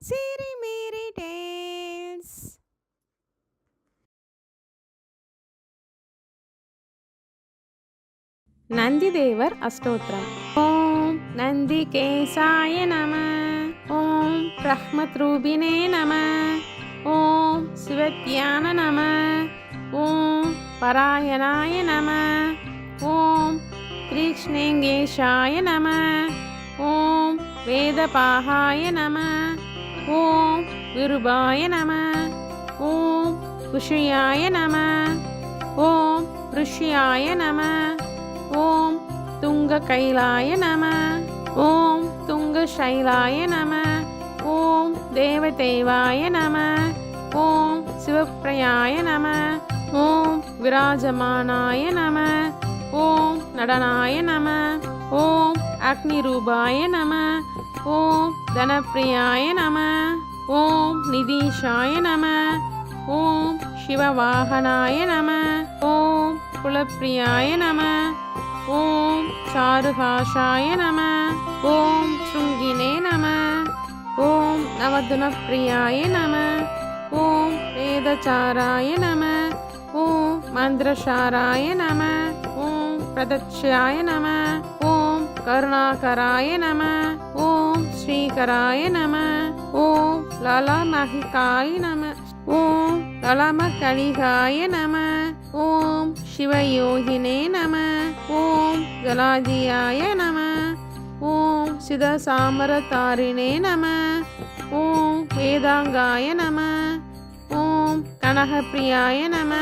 Siri Miri Tales. Nandidevar அஷ்டோத்திரம். ஓம் நந்திகேசாய நம. ஓம் பிரஹ்மத்ரூபிணே நம. ஓம் சிவத்யான நம. ஓம் பராயணாய நம. ஓம் கிருஷ்ணேங்கேஷாய நம. ஓம் வேதபாகாய நம. ஓம் விருபாய நம. ஓம் குஷயாய நம. ஓம் ருஷ்யாய நம. ஓம் துங்க கைலாய நம. ஓம் துங்க சைலாய நம. ஓம் தேவதேவாய நம. ஓம் சிவப்பிரயாய நம. ஓம் விராஜமானாய நம. ஓம் நடனாய நம. ஓம் அக்னிரூபாய நம. ஓம் தனப்பிரியாய நம. ஓம் நிதீஷாய நம. ஓம் சிவவாகனாய நம. ஓம் குலப்பிரியாய நம. ஓம் சாருகாஷாய நம. ஓம் சுங்கினே நம. ஓம் நவதுனப்பிரியாய நம. ஓம் வேதச்சாராய நம. ஓம் மந்திரசாராய நம. ஓம் பிரதக்ஷாய நம. ஓம் கருணாகராய நம. ஓம் ஸ்ரீகராய நம. ஓம் லலமகிகாய நம. ஓம் லலமகலிகாய நம. ஓம் சிவயோகினே நம. ஓம் ஜலாதியாய நம. ஓம் சிதசாமரதாரிணே நம. ஓம் வேதாங்காய நம. ஓம் கனகப்பிரியாய நம.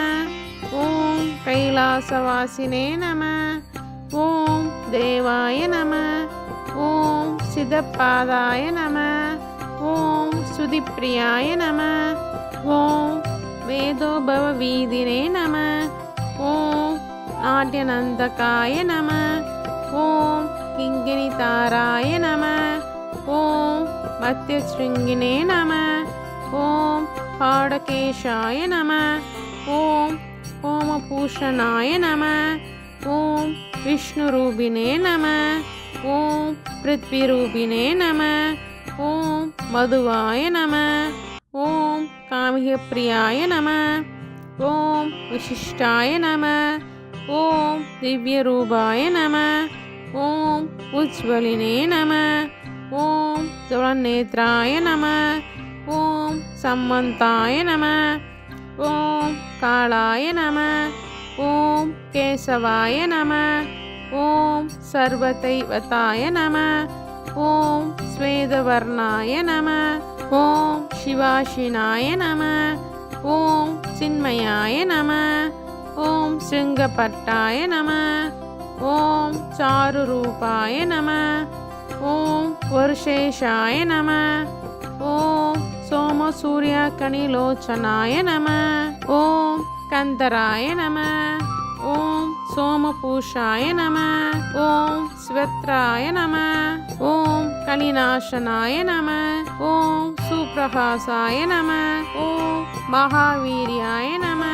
ஓம் கைலாசவாசினே நம. ஓம் தேவாய நம. ஓம் சிதப்பாதாய நம. ஓம் சுதிப்பிரியாய நம. ஓம் வேதோபவ வீதினே நம. ஓம் நாட்யநந்தகாய நம. ஓம் கிங்கிணிதாராய நம. ஓம் மத்தியசிருங்கினே நம. ஓம் பாடகேஷாய நம. ஓம் ஓமபூஷணாய நம. ஓம் விஷ்ணுரூபிணே நம. ஓம் பிருத்விரூபிணே நம. ஓம் மதுவாய நம. ஓம் காமிகப்பிரியாய நம. ஓம் விசிஷ்டாய நம. ஓம் திவ்யரூபாய நம. ஓம் உஜ்வலினே நம. ஓம் ஜலநேத்ராய நம. ஓம் சம்மந்தாய நம. ஓம் காளாய நம. ஓம் கேசவாய நம. ஓம் சர்வதைவதாய நம. ஓம் ஸ்வேதவர்ணாய நம. ஓம் சிவாஷினாய நம. ஓம் சின்மயாய நம. ஓம் சிருங்கபட்டாய நம. ஓம் சாருரூபாய நம. ஓம் வருஷேஷாய நம. ஓம் சோமசூர்யகணிலோச்சனாய நம. ஓம் கந்தராய நம. ஓம் சோமபூஷாய நம. ஓம் ஸ்வத்ராய நம. ஓம் கலிநாசனாய நம. ஓம் சுப்ரகாசாய நம. ஓம் மகாவீர்யாய நம.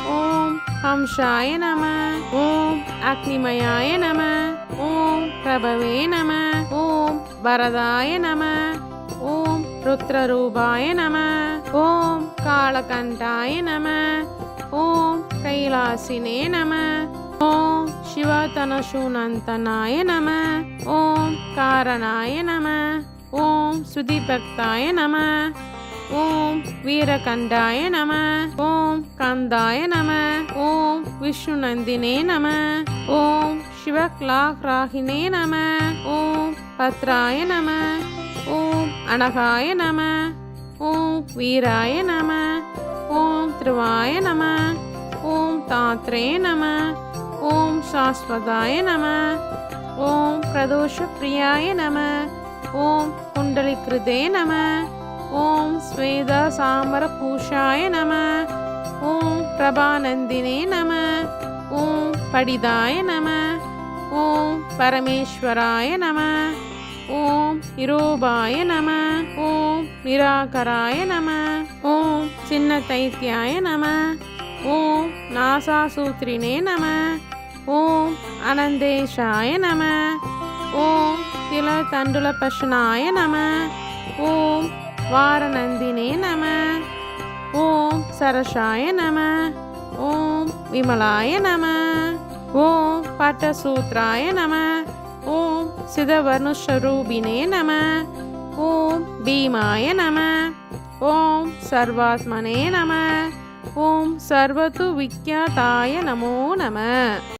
ஓம் ஹம்சாய நம. ஓம் அக்னிமயாய நம. ஓம் பிரபவே நம. ஓம் வரதாய நம. ஓம் ருத்ரரூபாய நம. ஓம் காளகண்டாய நம. ஓம் கைலாசினே நம. ஓம் சிவதனசூனந்தனாய நம. ஓம் காரணாய நம. ஓம் சுதிபக்தாய நம. ஓம் வீரகண்டாய நம. ஓம் கந்தாய நம. ஓம் விஷ்ணுநந்தினே நம. ஓம் சிவக்லாக்ராகினே நம. ஓம் பத்ராய நம. ஓம் அனகாய நம. ஓம் வீராய நம. ஓம் திருவாய நம. ஓம் தாத்ரே நம. ஓம் சாஸ்வதாய நம. ஓம் பிரதோஷப்பிரியாய நம. ஓம் குண்டலிகிருதே நம. ஓம் ஸ்வேத சாம்பரபூஷாய நம. ஓம் பிரபாநந்தினே நம. ஓம் படிதாய நம. ஓம் பரமேஸ்வராய நம. ஓம் நிரோபாய நம. ஓம் நிராகராய நம. ஓம் சின்ன தைத்தியாய நம. ஓம் நாசாசூத்ரினே நம. ஓம் அனந்தேஷாய நம. ஓம் திலதண்டுலபஷனாய நம. ஓம் वारनन्दिने नमः। ॐ सरसाय नमः। ॐ विमलाय नमः। ॐ पटसूत्राय नमः। ॐ सिद्धवर्णस्वरूपिणे नमः। ॐ भीमाय नमः। ॐ सर्वात्मने नमः। ॐ सर्वतु विख्याताय नमो नमः।